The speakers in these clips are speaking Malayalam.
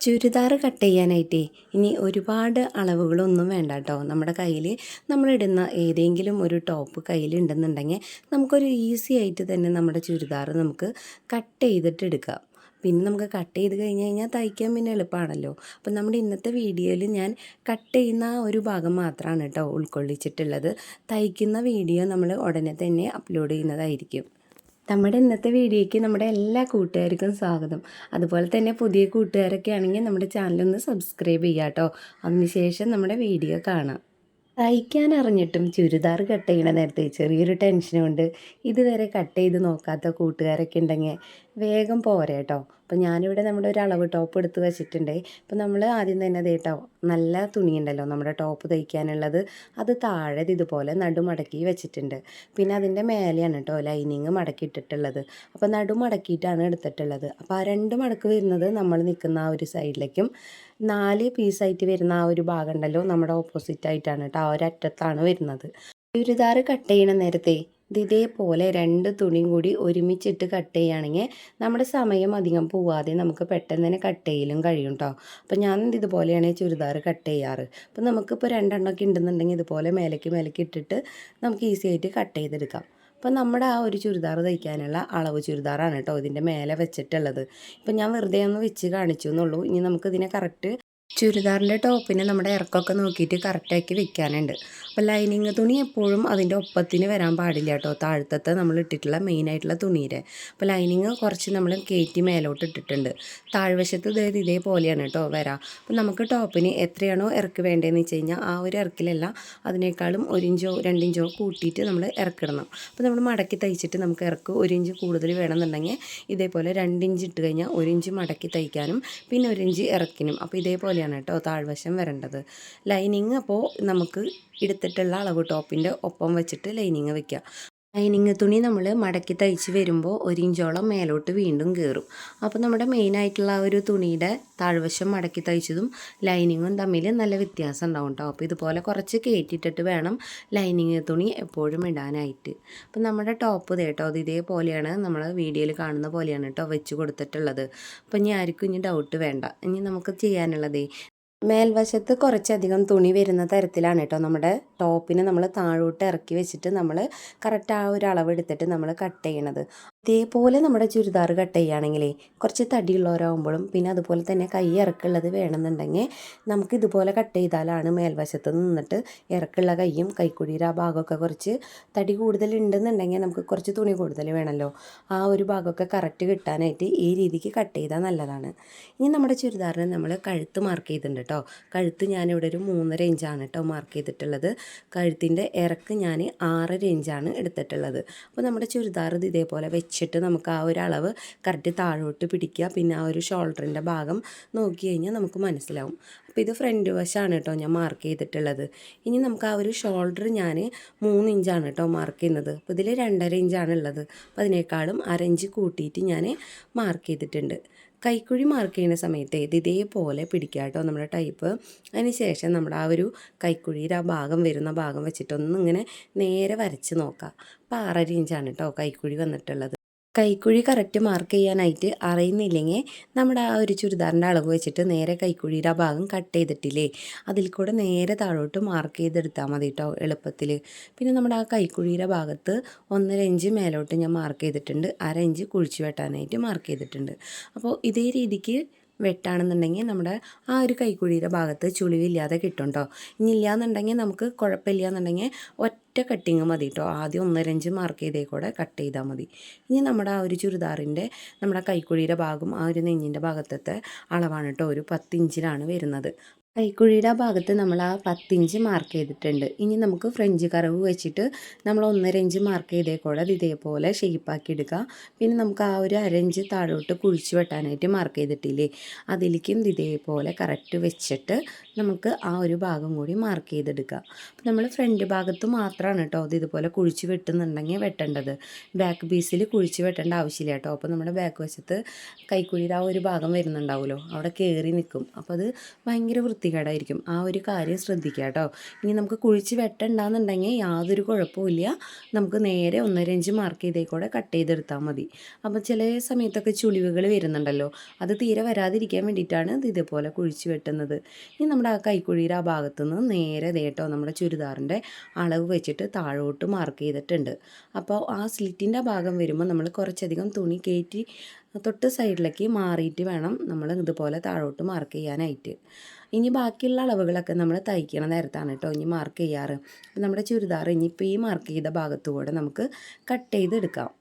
ചുരിദാർ കട്ട് ചെയ്യാനായിട്ടേ ഇനി ഒരുപാട് അളവുകളൊന്നും വേണ്ട കേട്ടോ. നമ്മുടെ കയ്യിൽ നമ്മളിടുന്ന ഏതെങ്കിലും ഒരു ടോപ്പ് കയ്യിലുണ്ടെന്നുണ്ടെങ്കിൽ നമുക്കൊരു ഈസി ആയിട്ട് തന്നെ നമ്മുടെ ചുരിദാർ നമുക്ക് കട്ട് ചെയ്തിട്ട് എടുക്കാം. പിന്നെ നമുക്ക് കട്ട് ചെയ്ത് കഴിഞ്ഞ് കഴിഞ്ഞാൽ തയ്ക്കാൻ പിന്നെ എളുപ്പമാണല്ലോ. അപ്പം നമ്മുടെ ഇന്നത്തെ വീഡിയോയിൽ ഞാൻ കട്ട് ചെയ്യുന്ന ആ ഒരു ഭാഗം മാത്രമാണ് കേട്ടോ ഉൾക്കൊള്ളിച്ചിട്ടുള്ളത്. തയ്ക്കുന്ന വീഡിയോ നമ്മൾ ഉടനെ തന്നെ അപ്ലോഡ് ചെയ്യുന്നതായിരിക്കും. നമ്മുടെ ഇന്നത്തെ വീഡിയോയ്ക്ക് നമ്മുടെ എല്ലാ കൂട്ടുകാർക്കും സ്വാഗതം. അതുപോലെ തന്നെ പുതിയ കൂട്ടുകാരൊക്കെ ആണെങ്കിൽ നമ്മുടെ ചാനലൊന്ന് സബ്സ്ക്രൈബ് ചെയ്യാം കേട്ടോ. അതിനുശേഷം നമ്മുടെ വീഡിയോ കാണാം. തയ്ക്കാൻ അറിഞ്ഞിട്ടും ചുരിദാർ കട്ട് ചെയ്യണ നേരത്തെ ചെറിയൊരു ടെൻഷനുണ്ട്. ഇതുവരെ കട്ട് ചെയ്ത് നോക്കാത്ത കൂട്ടുകാരൊക്കെ ഉണ്ടെങ്കിൽ വേഗം പോരെ കേട്ടോ. അപ്പോൾ ഞാനിവിടെ നമ്മുടെ ഒരു അളവ് ടോപ്പ് എടുത്ത് വെച്ചിട്ടുണ്ട്. അപ്പോൾ നമ്മൾ ആദ്യം തന്നെ കേട്ടോ നല്ല തുണിയുണ്ടല്ലോ നമ്മുടെ ടോപ്പ് തയ്ക്കാനുള്ളത്, അത് താഴെ ഇതുപോലെ നടുമടക്കി വെച്ചിട്ടുണ്ട്. പിന്നെ അതിൻ്റെ മേലെയാണ് കേട്ടോ ലൈനിങ് മടക്കിയിട്ടിട്ടുള്ളത്. അപ്പോൾ നടുമടക്കിയിട്ടാണ് എടുത്തിട്ടുള്ളത്. അപ്പോൾ ആ രണ്ട് മടക്ക് വരുന്നത് നമ്മൾ നിൽക്കുന്ന ആ ഒരു സൈഡിലേക്കും 4 പീസായിട്ട് വരുന്ന ആ ഒരു ഭാഗം ഉണ്ടല്ലോ നമ്മുടെ ഓപ്പോസിറ്റ് ആയിട്ടാണ് കേട്ടോ, ആ ഒരറ്റത്താണ് വരുന്നത്. ചുരിദാർ കട്ട് ചെയ്യണ നേരത്തെ ഇതേപോലെ 2 തുണിയും കൂടി ഒരുമിച്ചിട്ട് കട്ട് ചെയ്യുകയാണെങ്കിൽ നമ്മുടെ സമയം അധികം പോവാതെ നമുക്ക് പെട്ടെന്ന് തന്നെ കട്ട് ചെയ്യലും കഴിയും കേട്ടോ. അപ്പോൾ ഞാൻ ഇതുപോലെയാണ് ചുരിദാർ കട്ട് ചെയ്യാറ്. അപ്പോൾ നമുക്കിപ്പോൾ 2 എണ്ണമൊക്കെ ഉണ്ടെന്നുണ്ടെങ്കിൽ ഇതുപോലെ മേലേക്ക് ഇട്ടിട്ട് നമുക്ക് ഈസി ആയിട്ട് കട്ട് ചെയ്തെടുക്കാം. അപ്പോൾ നമ്മുടെ ആ ഒരു ചുരിദാർ തയ്ക്കാനുള്ള അളവ് ചുരിദാറാണ് കേട്ടോ ഇതിൻ്റെ മേലെ വെച്ചിട്ടുള്ളത്. ഇപ്പം ഞാൻ വെറുതെ ഒന്ന് വെച്ച് കാണിച്ചു എന്നുള്ളൂ. ഇനി നമുക്കിതിനെ കറക്റ്റ് ചുരിദാറിൻ്റെ ടോപ്പിന് നമ്മുടെ ഇറക്കമൊക്കെ നോക്കിയിട്ട് കറക്റ്റാക്കി വെക്കാനുണ്ട്. അപ്പോൾ ലൈനിങ് തുണി എപ്പോഴും അതിൻ്റെ ഒപ്പത്തിന് വരാൻ പാടില്ല കേട്ടോ, താഴത്തെ നമ്മൾ ഇട്ടിട്ടുള്ള മെയിനായിട്ടുള്ള തുണിയുടെ. അപ്പോൾ ലൈനിങ് കുറച്ച് നമ്മൾ കയറ്റി മേലോട്ട് ഇട്ടിട്ടുണ്ട്. താഴ്വശത്ത് ഇതേപോലെയാണ് കേട്ടോ വരാം. അപ്പോൾ നമുക്ക് ടോപ്പിന് എത്രയാണോ ഇറക്ക് വേണ്ടതെന്ന് വെച്ച് കഴിഞ്ഞാൽ ആ ഒരു ഇറക്കിലല്ല, അതിനേക്കാളും 1 ഇഞ്ചോ 2 ഇഞ്ചോ കൂട്ടിയിട്ട് നമ്മൾ ഇറക്കിടണം. അപ്പോൾ നമ്മൾ മടക്കി തയ്ച്ചിട്ട് നമുക്ക് ഇറക്ക് 1 ഇഞ്ച് കൂടുതൽ വേണമെന്നുണ്ടെങ്കിൽ ഇതേപോലെ 2 ഇഞ്ച് ഇട്ട് കഴിഞ്ഞാൽ 1 ഇഞ്ച് മടക്കി തയ്ക്കാനും പിന്നെ 1 ഇഞ്ച് ഇറക്കിനും. അപ്പോൾ ഇതേപോലെയാണ് കേട്ടോ താഴ്വശം വരേണ്ടത്. ലൈനിങ് അപ്പോൾ നമുക്ക് എടുത്തിട്ടുള്ള അളവ് ടോപ്പിൻ്റെ ഒപ്പം വെച്ചിട്ട് ലൈനിങ് വെക്കുക. ലൈനിങ് തുണി നമ്മൾ മടക്കി തയ്ച്ച് വരുമ്പോൾ 1 ഇഞ്ചോളം മേലോട്ട് വീണ്ടും കയറും. അപ്പോൾ നമ്മുടെ മെയിനായിട്ടുള്ള ആ ഒരു തുണിയുടെ താഴ്വശം മടക്കി തയ്ച്ചതും ലൈനിങ്ങും തമ്മിൽ നല്ല വ്യത്യാസം ഉണ്ടാവും കേട്ടോ. അപ്പോൾ ഇതുപോലെ കുറച്ച് കയറ്റിയിട്ടിട്ട് വേണം ലൈനിങ് തുണി എപ്പോഴും ഇടാനായിട്ട്. അപ്പോൾ നമ്മുടെ ടോപ്പ് കേട്ടോ അത് ഇതേപോലെയാണ്, നമ്മൾ വീഡിയോയിൽ കാണുന്ന പോലെയാണ് കേട്ടോ വെച്ച് കൊടുത്തിട്ടുള്ളത്. അപ്പോൾ ഇനി ആർക്കും ഇനി ഡൗട്ട് വേണ്ട. ഇനി നമുക്ക് ചെയ്യാനുള്ളതേ മേൽവശത്ത് കുറച്ചധികം തുണി വരുന്ന തരത്തിലാണ് കേട്ടോ നമ്മുടെ ടോപ്പിന് നമ്മൾ താഴോട്ട് ഇറക്കി വെച്ചിട്ട് നമ്മൾ കറക്റ്റ് ആ ഒരു അളവ് എടുത്തിട്ട് നമ്മൾ കട്ട് ചെയ്യണത്. ഇതേപോലെ നമ്മുടെ ചുരിദാർ കട്ട് ചെയ്യുകയാണെങ്കിലേ കുറച്ച് തടിയുള്ളവരാകുമ്പോഴും പിന്നെ അതുപോലെ തന്നെ കൈ ഇറക്കുള്ളത് വേണമെന്നുണ്ടെങ്കിൽ നമുക്ക് ഇതുപോലെ കട്ട് ചെയ്താലാണ് മേൽവശത്ത് നിന്നിട്ട് ഇറക്കുള്ള കൈയും കൈക്കുഴിയുടെ ആ ഭാഗമൊക്കെ കുറച്ച് തടി കൂടുതലുണ്ടെന്നുണ്ടെങ്കിൽ നമുക്ക് കുറച്ച് തുണി കൂടുതൽ വേണമല്ലോ, ആ ഒരു ഭാഗമൊക്കെ കറക്റ്റ് കിട്ടാനായിട്ട് ഈ രീതിക്ക് കട്ട് ചെയ്താൽ നല്ലതാണ്. ഇനി നമ്മുടെ ചുരിദാറിന് നമ്മൾ കഴുത്ത് മാർക്ക് ചെയ്തിട്ടുണ്ട് കേട്ടോ. കഴുത്ത് ഞാനിവിടെ ഒരു 3.5 ഇഞ്ചാണ് കേട്ടോ മാർക്ക് ചെയ്തിട്ടുള്ളത്. കഴുത്തിൻ്റെ ഇറക്ക് ഞാൻ 6.5 ഇഞ്ചാണ് എടുത്തിട്ടുള്ളത്. അപ്പോൾ നമ്മുടെ ചുരിദാർ ഇതേപോലെ വെച്ചിട്ട് നമുക്ക് ആ ഒരു അളവ് കറക്റ്റ് താഴോട്ട് പിടിക്കുക. പിന്നെ ആ ഒരു ഷോൾഡറിൻ്റെ ഭാഗം നോക്കി കഴിഞ്ഞാൽ നമുക്ക് മനസ്സിലാവും. അപ്പോൾ ഇത് ഫ്രണ്ട് വശമാണ് കേട്ടോ ഞാൻ മാർക്ക് ചെയ്തിട്ടുള്ളത്. ഇനി നമുക്ക് ആ ഒരു ഷോൾഡർ ഞാൻ 3 ഇഞ്ചാണ് കേട്ടോ മാർക്ക് ചെയ്യുന്നത്. അപ്പോൾ ഇതിൽ 2.5 ഇഞ്ചാണ് ഉള്ളത്. അപ്പോൾ അതിനേക്കാളും 1/2 ഇഞ്ച് കൂട്ടിയിട്ട് ഞാൻ മാർക്ക് ചെയ്തിട്ടുണ്ട്. കൈക്കുഴി മാർക്ക് ചെയ്യുന്ന സമയത്ത് ഇതേപോലെ പിടിക്കുക കേട്ടോ നമ്മുടെ ടൈപ്പ്. അതിന് ശേഷം നമ്മുടെ ആ ഒരു കൈക്കുഴിയുടെ ആ ഭാഗം വരുന്ന ഭാഗം വെച്ചിട്ടൊന്നിങ്ങനെ നേരെ വരച്ച് നോക്കുക. അപ്പോൾ 6.5 ഇഞ്ചാണ് കേട്ടോ കൈക്കുഴി വന്നിട്ടുള്ളത്. കൈക്കുഴി കറക്റ്റ് മാർക്ക് ചെയ്യാനായിട്ട് അറിയുന്നില്ലെങ്കിൽ നമ്മുടെ ആ ഒരു ചുരിദാറിൻ്റെ അളവ് വെച്ചിട്ട് നേരെ കൈക്കുഴിയുടെ ആ ഭാഗം കട്ട് ചെയ്തിട്ടില്ലേ അതിൽ കൂടെ നേരെ താഴോട്ട് മാർക്ക് ചെയ്തെടുത്താൽ മതി കേട്ടോ എളുപ്പത്തിൽ. പിന്നെ നമ്മുടെ ആ കൈക്കുഴിയുടെ ഭാഗത്ത് 1.5 ഇഞ്ച് മേലോട്ട് ഞാൻ മാർക്ക് ചെയ്തിട്ടുണ്ട്, 1/2 ഇഞ്ച് കുഴിച്ച് വെട്ടാനായിട്ട് മാർക്ക് ചെയ്തിട്ടുണ്ട്. അപ്പോൾ ഇതേ രീതിക്ക് വെട്ടാണെന്നുണ്ടെങ്കിൽ നമ്മുടെ ആ ഒരു കൈക്കുഴിയുടെ ഭാഗത്ത് ചുളിവില്ലാതെ കിട്ടും കേട്ടോ. ഇനി ഇല്ലയെന്നുണ്ടെങ്കിൽ നമുക്ക് കുഴപ്പമില്ല എന്നുണ്ടെങ്കിൽ ഒറ്റ കട്ടിങ് മതി കേട്ടോ. ആദ്യം 1.5 ഇഞ്ച് മാർക്ക് ചെയ്തേ കൂടെ കട്ട് ചെയ്താൽ മതി. ഇനി നമ്മുടെ ആ ഒരു ചുരിദാറിൻ്റെ നമ്മുടെ കൈക്കുഴിയുടെ ഭാഗം ആ ഒരു നെഞ്ഞിൻ്റെ ഭാഗത്തെ അളവാണ് കേട്ടോ, ഒരു 10 ഇഞ്ചിലാണ് വരുന്നത്. കൈക്കുഴിയുടെ ആ ഭാഗത്ത് നമ്മൾ ആ 10 ഇഞ്ച് മാർക്ക് ചെയ്തിട്ടുണ്ട്. ഇനി നമുക്ക് ഫ്രഞ്ച് കർവ് വെച്ചിട്ട് നമ്മൾ 1.5 ഇഞ്ച് മാർക്ക് ചെയ്തേ കൂടെ ഇതേപോലെ ഷേപ്പാക്കി എടുക്കുക. പിന്നെ നമുക്ക് ആ ഒരു 1/2 ഇഞ്ച് താഴോട്ട് കുഴിച്ച് വെട്ടാനായിട്ട് മാർക്ക് ചെയ്തിട്ടില്ലേ അതിലേക്കും ഇതേപോലെ കറക്റ്റ് വെച്ചിട്ട് നമുക്ക് ആ ഒരു ഭാഗം കൂടി മാർക്ക് ചെയ്തെടുക്കുക. അപ്പോൾ നമ്മൾ ഫ്രണ്ട് ഭാഗത്ത് മാത്രം മാത്രമാണ് കേട്ടോ അത് ഇതുപോലെ കുഴിച്ച് വെട്ടുന്നുണ്ടെങ്കിൽ വെട്ടേണ്ടത്. ബാക്ക് പീസിൽ കുഴിച്ച് വെട്ടേണ്ട ആവശ്യമില്ല കേട്ടോ. അപ്പോൾ നമ്മുടെ ബാക്ക് വശത്ത് കൈക്കുഴിയുടെ ആ ഒരു ഭാഗം വരുന്നുണ്ടാവുമല്ലോ, അവിടെ കയറി നിൽക്കും. അപ്പോൾ അത് ഭയങ്കര വൃത്തികേടായിരിക്കും. ആ ഒരു കാര്യം ശ്രദ്ധിക്കുക കേട്ടോ. ഇനി നമുക്ക് കുഴിച്ച് വെട്ടണ്ടെന്നുണ്ടെങ്കിൽ യാതൊരു കുഴപ്പമില്ല, നമുക്ക് നേരെ 1.5 ഇഞ്ച് മാർക്ക് ചെയ്തേക്കൂടെ കട്ട് ചെയ്തെടുത്താൽ മതി. അപ്പോൾ ചില സമയത്തൊക്കെ ചുളിവുകൾ വരുന്നുണ്ടല്ലോ, അത് തീരെ വരാതിരിക്കാൻ വേണ്ടിയിട്ടാണ് ഇത് ഇതുപോലെ കുഴിച്ച് വെട്ടുന്നത്. ഇനി നമ്മുടെ ആ കൈക്കുഴിയുടെ ആ ഭാഗത്തുനിന്ന് നേരെ കേട്ടോ നമ്മുടെ ചുരിദാറിൻ്റെ അളവ് വെച്ചിട്ട് താഴോട്ട് മാർക്ക് ചെയ്തിട്ടുണ്ട്. അപ്പോൾ ആ സ്ലിറ്റിൻ്റെ ഭാഗം വരുമ്പോൾ നമ്മൾ കുറച്ചധികം തുണി കയറ്റി തൊട്ട് സൈഡിലേക്ക് മാറിയിട്ട് വേണം നമ്മൾ ഇതുപോലെ താഴോട്ട് മാർക്ക് ചെയ്യാനായിട്ട്. ഇനി ബാക്കിയുള്ള അളവുകളൊക്കെ നമ്മൾ തയ്ക്കണ നേരത്താണ് കേട്ടോ ഇനി മാർക്ക് ചെയ്യാറ്. നമ്മുടെ ചുരിദാർ ഇനിയിപ്പോൾ ഈ മാർക്ക് ചെയ്ത ഭാഗത്തുകൂടെ നമുക്ക് കട്ട് ചെയ്തെടുക്കാം.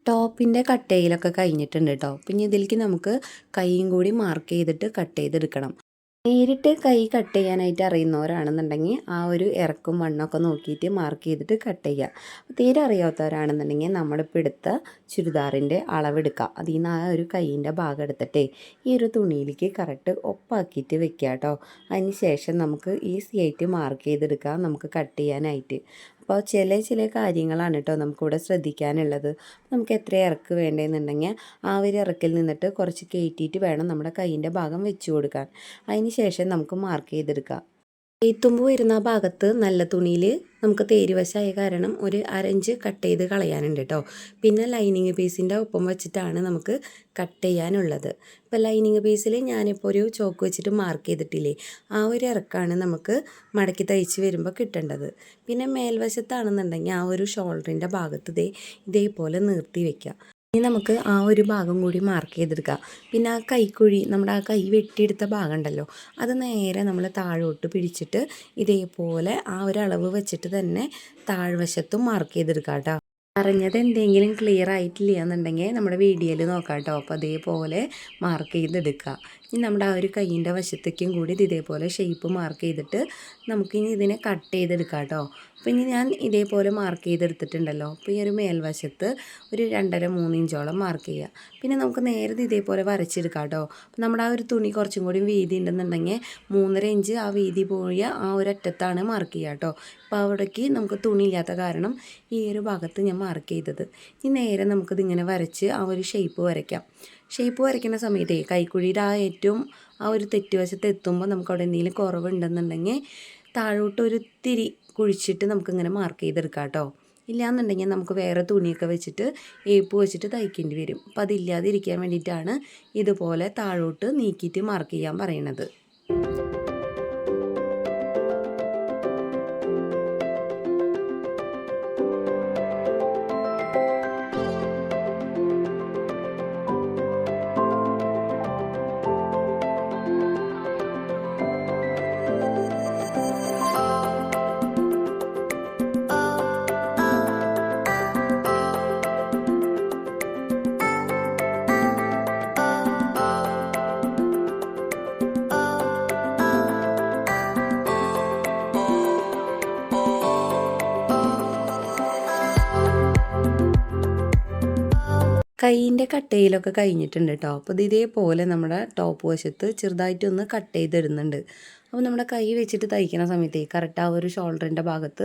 ടോപ്പിൻ്റെ കട്ട് ചെയ്യലൊക്കെ കഴിഞ്ഞിട്ടുണ്ട് കേട്ടോ. പിന്നെ ഇതിലേക്ക് നമുക്ക് കൈയും കൂടി മാർക്ക് ചെയ്തിട്ട് കട്ട് ചെയ്തെടുക്കണം. നേരിട്ട് കൈ കട്ട് ചെയ്യാനായിട്ട് അറിയുന്നവരാണെന്നുണ്ടെങ്കിൽ ആ ഒരു ഇറക്കും മണ്ണൊക്കെ നോക്കിയിട്ട് മാർക്ക് ചെയ്തിട്ട് കട്ട് ചെയ്യുക. തീരെ അറിയാത്തവരാണെന്നുണ്ടെങ്കിൽ നമ്മളിപ്പോൾ എടുത്ത ചുരിദാറിൻ്റെ അളവെടുക്കുക. അതിൽ നിന്ന് ആ ഒരു കൈയിൻ്റെ ഭാഗം എടുത്തിട്ടേ ഈ ഒരു തുണിയിലേക്ക് കറക്റ്റ് ഒപ്പാക്കിയിട്ട് വെക്കുക കേട്ടോ. അതിന് ശേഷം നമുക്ക് ഈസി ആയിട്ട് മാർക്ക് ചെയ്തെടുക്കാം നമുക്ക് കട്ട് ചെയ്യാനായിട്ട്. അപ്പോൾ ചില കാര്യങ്ങളാണ് കേട്ടോ നമുക്കിവിടെ ശ്രദ്ധിക്കാനുള്ളത്. നമുക്ക് എത്ര ഇറക്ക് വേണ്ടതെന്നുണ്ടെങ്കിൽ ആ ഒരു ഇറക്കിൽ നിന്നിട്ട് കുറച്ച് കയറ്റിയിട്ട് വേണം നമ്മുടെ കൈയിൻ്റെ ഭാഗം വെച്ച് കൊടുക്കാൻ. അതിന് ശേഷം നമുക്ക് മാർക്ക് ചെയ്തെടുക്കാം. എത്തുമ്പ് വരുന്ന ആ ഭാഗത്ത് നല്ല തുണിയിൽ നമുക്ക് തേരുവശമായ കാരണം ഒരു 1/2 ഇഞ്ച് കട്ട് ചെയ്ത് കളയാനുണ്ട് കേട്ടോ. പിന്നെ ലൈനിങ് പീസിൻ്റെ ഒപ്പം വെച്ചിട്ടാണ് നമുക്ക് കട്ട് ചെയ്യാനുള്ളത്. ഇപ്പോൾ ലൈനിങ് പീസിൽ ഞാനിപ്പോൾ ഒരു ചോക്ക് വെച്ചിട്ട് മാർക്ക് ചെയ്തിട്ടില്ലേ, ആ ഒരു ഇറക്കാണ് നമുക്ക് മടക്കി തയ്ച്ച് വരുമ്പോൾ കിട്ടേണ്ടത്. പിന്നെ മേൽവശത്താണെന്നുണ്ടെങ്കിൽ ആ ഒരു ഷോൾഡറിൻ്റെ ഭാഗത്ത് ഇതേപോലെ നിർത്തി വയ്ക്കുക. ഇനി നമുക്ക് ആ ഒരു ഭാഗം കൂടി മാർക്ക് ചെയ്തെടുക്കാം. പിന്നെ ആ കൈക്കുഴി നമ്മുടെ ആ കൈ വെട്ടിയെടുത്ത ഭാഗം ഉണ്ടല്ലോ, അത് നേരെ നമ്മൾ താഴോട്ട് പിടിച്ചിട്ട് ഇതേപോലെ ആ ഒരു അളവ് വെച്ചിട്ട് തന്നെ താഴ്വശത്തും മാർക്ക് ചെയ്തെടുക്കാം കേട്ടോ. അറിഞ്ഞത് എന്തെങ്കിലും ക്ലിയർ ആയിട്ടില്ല എന്നുണ്ടെങ്കിൽ നമ്മുടെ വീഡിയോയിൽ നോക്കാം കേട്ടോ. അപ്പോൾ അതേപോലെ മാർക്ക് ചെയ്തെടുക്കുക. ഇനി നമ്മുടെ ആ ഒരു കൈയിൻ്റെ വശത്തേക്കും കൂടി ഇതേപോലെ ഷേപ്പ് മാർക്ക് ചെയ്തിട്ട് നമുക്കിനി ഇതിനെ കട്ട് ചെയ്തെടുക്കാം കേട്ടോ. അപ്പോൾ ഇനി ഞാൻ ഇതേപോലെ മാർക്ക് ചെയ്തെടുത്തിട്ടുണ്ടല്ലോ. അപ്പോൾ ഈ ഒരു മേൽവശത്ത് ഒരു 2.5-3 ഇഞ്ചോളം മാർക്ക് ചെയ്യുക. പിന്നെ നമുക്ക് നേരെ ഇതേപോലെ വരച്ചെടുക്കാം കേട്ടോ. അപ്പോൾ നമ്മുടെ ആ ഒരു തുണി കുറച്ചും കൂടി വീതി ഉണ്ടെന്നുണ്ടെങ്കിൽ 3.5 ഇഞ്ച് ആ വീതി പോയ ആ ഒരു അറ്റത്താണ് മാർക്ക് ചെയ്യുക കേട്ടോ. അപ്പോൾ അവിടേക്ക് നമുക്ക് തുണി ഇല്ലാത്ത കാരണം ഈ ഒരു ഭാഗത്ത് ഞാൻ മാർക്ക് ചെയ്തത്. ഇനി നേരെ നമുക്കിതിങ്ങനെ വരച്ച് ആ ഒരു ഷേപ്പ് വരയ്ക്കാം. ഷേപ്പ് വരയ്ക്കുന്ന സമയത്ത് കൈക്കുഴിയുടെ ഏറ്റവും ആ ഒരു തെറ്റുവശത്ത് എത്തുമ്പോൾ നമുക്ക് അവിടെ എന്തെങ്കിലും കുറവുണ്ടെന്നുണ്ടെങ്കിൽ താഴോട്ട് ഒരു തിരി കുഴിച്ചിട്ട് നമുക്കിങ്ങനെ മാർക്ക് ചെയ്തെടുക്കാം കേട്ടോ. ഇല്ലയെന്നുണ്ടെങ്കിൽ നമുക്ക് വേറെ തുണിയൊക്കെ വെച്ചിട്ട് ഏപ്പ് വെച്ചിട്ട് തയ്ക്കേണ്ടി വരും. അപ്പോൾ അതില്ലാതിരിക്കാൻ വേണ്ടിയിട്ടാണ് ഇതുപോലെ താഴോട്ട് നീക്കിയിട്ട് മാർക്ക് ചെയ്യാൻ പറയണത്. കൈയിൻ്റെ കട്ടയിലൊക്കെ കഴിഞ്ഞിട്ടുണ്ട് കേട്ടോ. അപ്പോൾ ഇതേപോലെ നമ്മുടെ ടോപ്പ് വശത്ത് ചെറുതായിട്ടൊന്ന് കട്ട് ചെയ്തിടുന്നുണ്ട്. അപ്പോൾ നമ്മുടെ കൈ വെച്ചിട്ട് തയ്ക്കുന്ന സമയത്തേ കറക്റ്റ് ആ ഒരു ഷോൾഡറിൻ്റെ ഭാഗത്ത്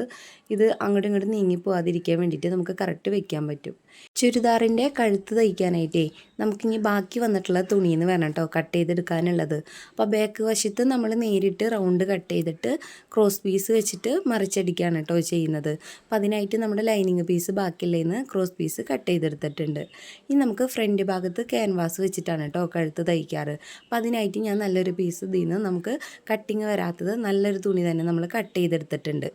ഇത് അങ്ങോട്ടും ഇങ്ങോട്ടും നീങ്ങി പോകാതിരിക്കാൻ വേണ്ടിയിട്ട് നമുക്ക് കറക്റ്റ് വെക്കാൻ പറ്റും. ചുരിദാറിൻ്റെ കഴുത്ത് തയ്ക്കാനായിട്ടേ നമുക്കിനി ബാക്കി വന്നിട്ടുള്ള തുണിയിൽ നിന്ന് വേണം കേട്ടോ കട്ട് ചെയ്തെടുക്കാനുള്ളത്. അപ്പോൾ ബാക്ക് വശത്ത് നമ്മൾ നേരിട്ട് റൗണ്ട് കട്ട് ചെയ്തിട്ട് ക്രോസ് പീസ് വെച്ചിട്ട് മറിച്ചടിക്കുകയാണ് കേട്ടോ ചെയ്യുന്നത്. അപ്പോൾ അതിനായിട്ട് നമ്മുടെ ലൈനിങ് പീസ് ബാക്കിയുള്ളതിന് ക്രോസ് പീസ് കട്ട് ചെയ്തെടുത്തിട്ടുണ്ട്. ഇനി നമുക്ക് ഫ്രണ്ട് ഭാഗത്ത് ക്യാൻവാസ് വെച്ചിട്ടാണ് കേട്ടോ കഴുത്ത് തയ്ക്കാറ്. അപ്പോൾ അതിനായിട്ട് ഞാൻ നല്ലൊരു പീസ് ഇതിൽ നിന്ന് നമുക്ക് കട്ടിങ് വരാത്തത് നല്ലൊരു തുണി തന്നെ നമ്മൾ കട്ട് ചെയ്തെടുത്തിട്ടുണ്ട്.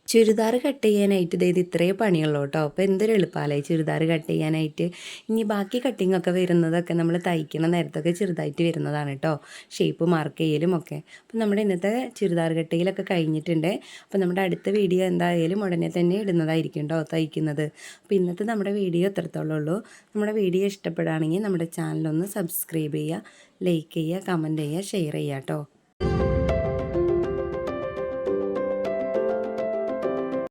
ചുരിദാർ കട്ട് ചെയ്യാനായിട്ട് ഇത് ഇത്രയേ പണിയുള്ളൂ കേട്ടോ. അപ്പോൾ എന്തൊരു എളുപ്പമല്ലേ ചുരിദാർ കട്ട് ചെയ്യാനായിട്ട്. ഇനി ബാക്കി കട്ടിങ്ങൊക്കെ വരുന്നതൊക്കെ നമ്മൾ തയ്ക്കണ നേരത്തൊക്കെ ചെറുതായിട്ട് വരുന്നതാണ് കേട്ടോ, ഷേപ്പ് മാർക്ക് ചെയ്യലും ഒക്കെ. അപ്പോൾ നമ്മുടെ ഇന്നത്തെ ചുരിദാർ കട്ടിങ്ങിലൊക്കെ കഴിഞ്ഞിട്ടുണ്ട്. അപ്പോൾ നമ്മുടെ അടുത്ത വീഡിയോ എന്തായാലും ഉടനെ തന്നെ ഇടുന്നതായിരിക്കും കേട്ടോ തയ്ക്കുന്നത്. അപ്പോൾ ഇന്നത്തെ നമ്മുടെ വീഡിയോ എത്രത്തോളം ഉള്ളൂ. നമ്മുടെ വീഡിയോ ഇഷ്ടപ്പെടുകയാണെങ്കിൽ നമ്മുടെ ചാനലൊന്ന് സബ്സ്ക്രൈബ് ചെയ്യുക, ലൈക്ക് ചെയ്യുക, കമൻറ്റ് ചെയ്യുക, ഷെയർ ചെയ്യുക കേട്ടോ.